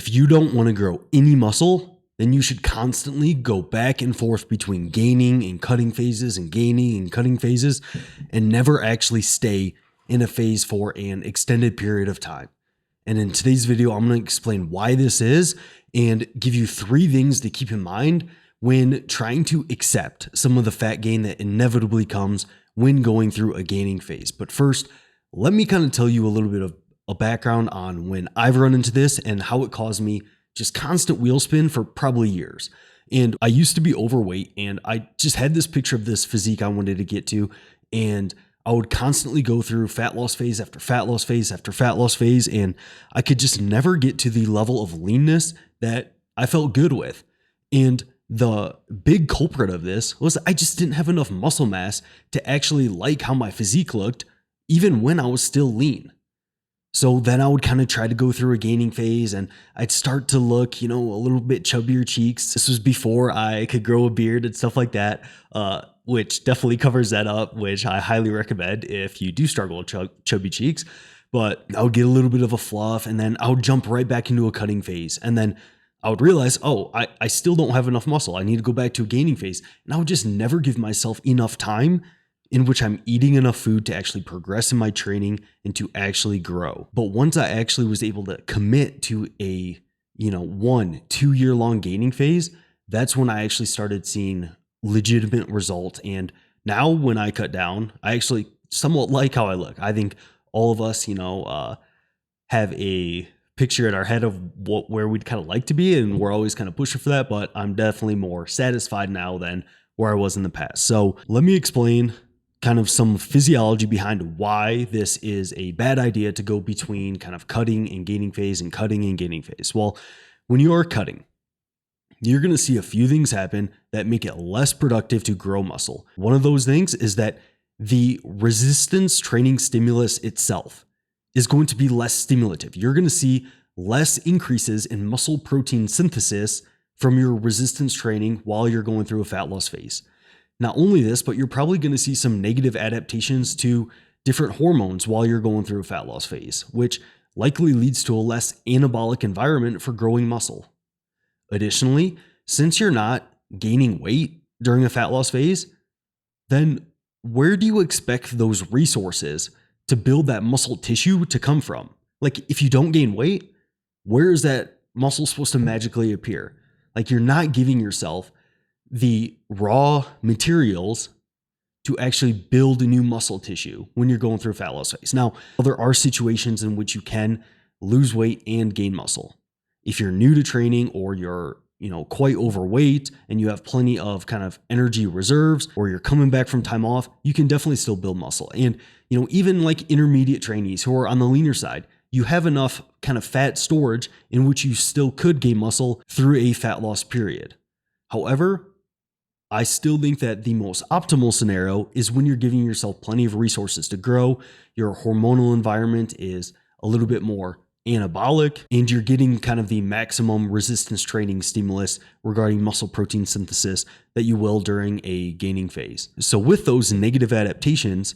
if you don't want to grow any muscle, then you should constantly go back and forth between gaining and cutting phases and gaining and cutting phases and never actually stay in a phase for an extended period of time. And in today's video, I'm going to explain why this is and give you 3 things to keep in mind when trying to accept some of the fat gain that inevitably comes when going through a gaining phase. But first, let me kind of tell you a little bit of a background on when I've run into this and how it caused me just constant wheel spin for probably years. And I used to be overweight and I just had this picture of this physique I wanted to get to, and I would constantly go through fat loss phase after fat loss phase after fat loss phase, and I could just never get to the level of leanness that I felt good with. And the big culprit of this was I just didn't have enough muscle mass to actually like how my physique looked, even when I was still lean. So then I would kind of try to go through a gaining phase and I'd start to look, a little bit chubbier cheeks. This was before I could grow a beard and stuff like that, which definitely covers that up, which I highly recommend if you do struggle with chubby cheeks. But I would get a little bit of a fluff and then I would jump right back into a cutting phase. And then I would realize, I still don't have enough muscle. I need to go back to a gaining phase. And I would just never give myself enough time in which I'm eating enough food to actually progress in my training and to actually grow. But once I actually was able to commit to a, 1-2 year long gaining phase, that's when I actually started seeing legitimate results. And now when I cut down, I actually somewhat like how I look. I think all of us, have a picture in our head of where we'd kind of like to be, and we're always kind of pushing for that, but I'm definitely more satisfied now than where I was in the past. So let me explain kind of some physiology behind why this is a bad idea to go between kind of cutting and gaining phase and cutting and gaining phase. Well, when you are cutting, you're going to see a few things happen that make it less productive to grow muscle. One of those things is that the resistance training stimulus itself is going to be less stimulative. You're going to see less increases in muscle protein synthesis from your resistance training while you're going through a fat loss phase. Not only this, but you're probably going to see some negative adaptations to different hormones while you're going through a fat loss phase, which likely leads to a less anabolic environment for growing muscle. Additionally, since you're not gaining weight during a fat loss phase, then where do you expect those resources to build that muscle tissue to come from? Like, if you don't gain weight, where is that muscle supposed to magically appear? Like, you're not giving yourself the raw materials to actually build a new muscle tissue when you're going through a fat loss phase. Now, there are situations in which you can lose weight and gain muscle. If you're new to training or you're, quite overweight and you have plenty of kind of energy reserves, or you're coming back from time off, you can definitely still build muscle. And, even like intermediate trainees who are on the leaner side, you have enough kind of fat storage in which you still could gain muscle through a fat loss period. However, I still think that the most optimal scenario is when you're giving yourself plenty of resources to grow, your hormonal environment is a little bit more anabolic, and you're getting kind of the maximum resistance training stimulus regarding muscle protein synthesis that you will during a gaining phase. So with those negative adaptations,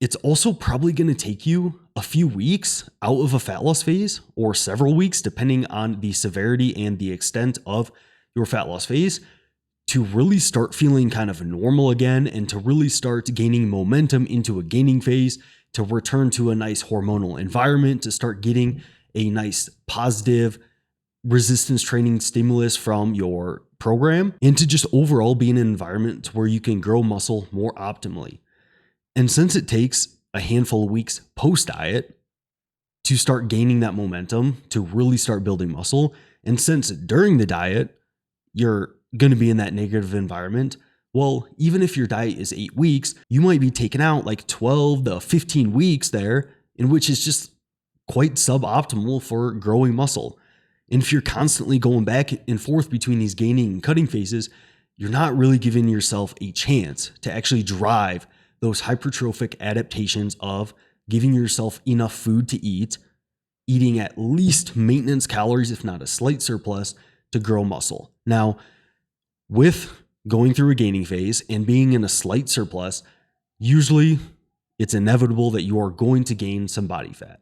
it's also probably going to take you a few weeks out of a fat loss phase, or several weeks, depending on the severity and the extent of your fat loss phase, to really start feeling kind of normal again and to really start gaining momentum into a gaining phase, to return to a nice hormonal environment, to start getting a nice positive resistance training stimulus from your program, and to just overall be in an environment where you can grow muscle more optimally. And since it takes a handful of weeks post-diet to start gaining that momentum, to really start building muscle, and since during the diet, you're going to be in that negative environment, well, even if your diet is 8 weeks, you might be taking out like 12 to 15 weeks there, in which is just quite suboptimal for growing muscle. And if you're constantly going back and forth between these gaining and cutting phases, you're not really giving yourself a chance to actually drive those hypertrophic adaptations of giving yourself enough food to eat, eating at least maintenance calories, if not a slight surplus, to grow muscle. Now, with going through a gaining phase and being in a slight surplus, usually it's inevitable that you are going to gain some body fat.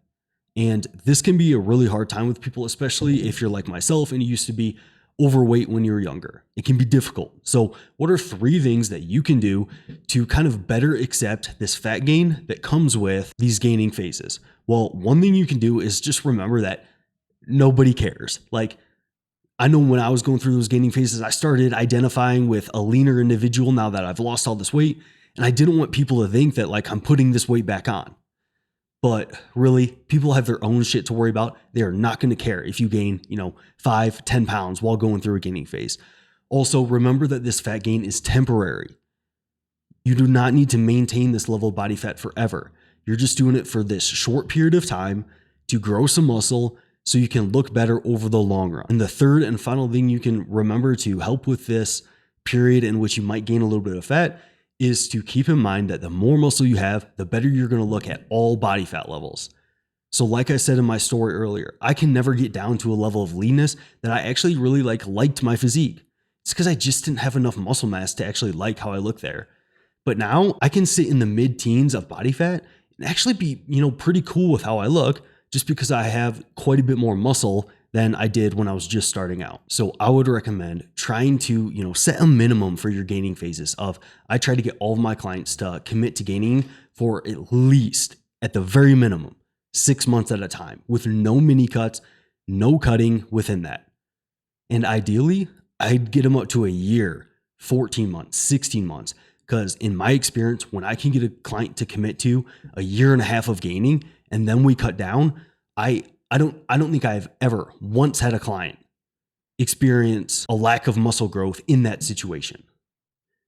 And this can be a really hard time with people, especially if you're like myself and you used to be overweight when you were younger. It can be difficult. So, what are 3 things that you can do to kind of better accept this fat gain that comes with these gaining phases? Well, one thing you can do is just remember that nobody cares. Like, I know when I was going through those gaining phases, I started identifying with a leaner individual now that I've lost all this weight. And I didn't want people to think that like I'm putting this weight back on. But really, people have their own shit to worry about. They are not going to care if you gain, 5, 10 pounds while going through a gaining phase. Also, remember that this fat gain is temporary. You do not need to maintain this level of body fat forever. You're just doing it for this short period of time to grow some muscle so you can look better over the long run. And the third and final thing you can remember to help with this period in which you might gain a little bit of fat is to keep in mind that the more muscle you have, the better you're going to look at all body fat levels. So like I said in my story earlier, I can never get down to a level of leanness that I actually really liked my physique. It's because I just didn't have enough muscle mass to actually like how I look there. But now I can sit in the mid-teens of body fat and actually be, pretty cool with how I look just because I have quite a bit more muscle than I did when I was just starting out. So I would recommend trying to, set a minimum for your gaining phases of, I try to get all of my clients to commit to gaining for at least, at the very minimum, 6 months at a time with no mini cuts, no cutting within that. And ideally, I'd get them up to a year, 14 months, 16 months. Because in my experience, when I can get a client to commit to a year and a half of gaining and then we cut down, I don't think I've ever once had a client experience a lack of muscle growth in that situation.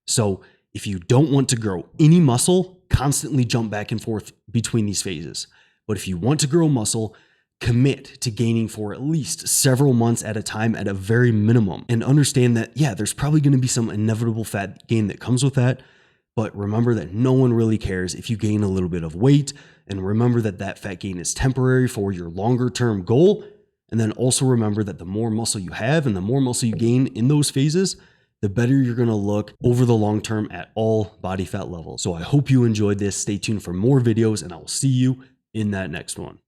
So if you don't want to grow any muscle, constantly jump back and forth between these phases. But if you want to grow muscle, commit to gaining for at least several months at a time at a very minimum, and understand that, there's probably going to be some inevitable fat gain that comes with that. But remember that no one really cares if you gain a little bit of weight, and remember that that fat gain is temporary for your longer term goal. And then also remember that the more muscle you have and the more muscle you gain in those phases, the better you're going to look over the long term at all body fat levels. So I hope you enjoyed this. Stay tuned for more videos and I will see you in that next one.